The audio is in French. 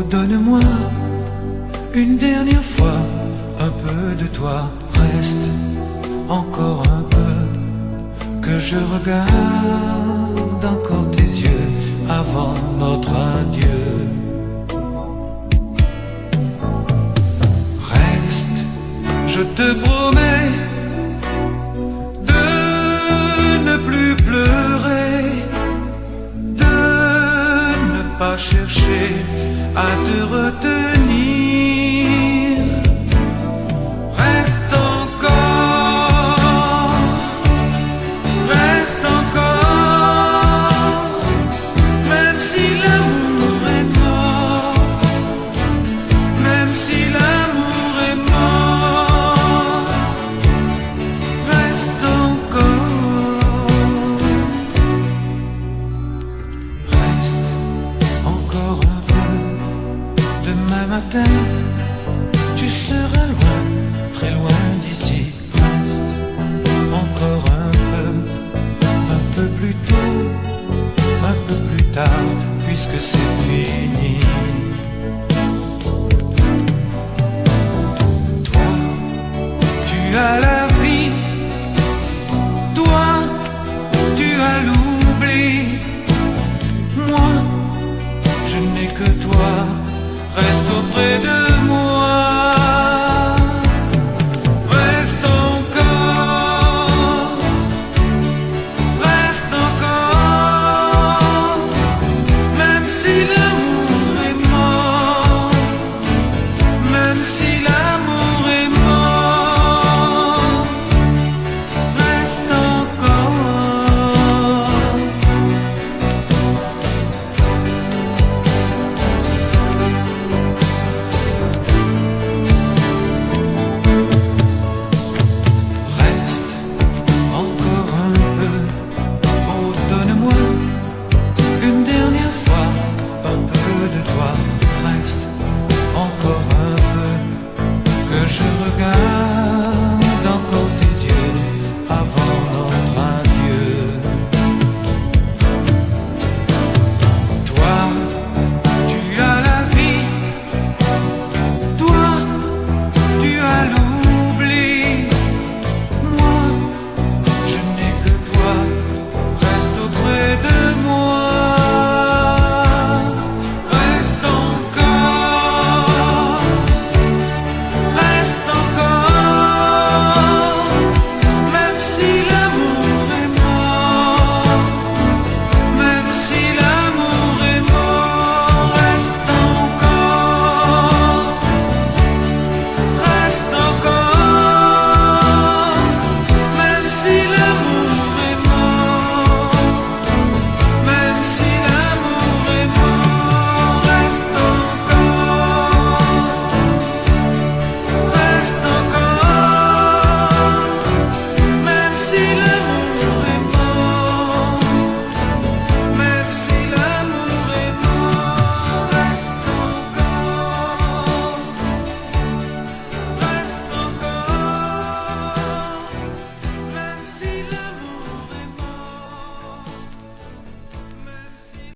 Donne-moi une dernière fois un peu de toi, reste encore un peu, que je regarde encore tes yeux avant notre adieu. Reste, je te promets de ne plus pleurer, de ne pas chercher à te retenir. Reste encore, reste encore, même si l'amour est mort, même si l'amour est mort. Reste encore, reste encore un peu. Demain matin, tu seras loin, très loin d'ici. Reste encore un peu plus tôt, un peu plus tard, puisque c'est fini. Toi, tu as la vie, toi, tu as l'oubli. Moi, je n'ai que toi. Reste auprès de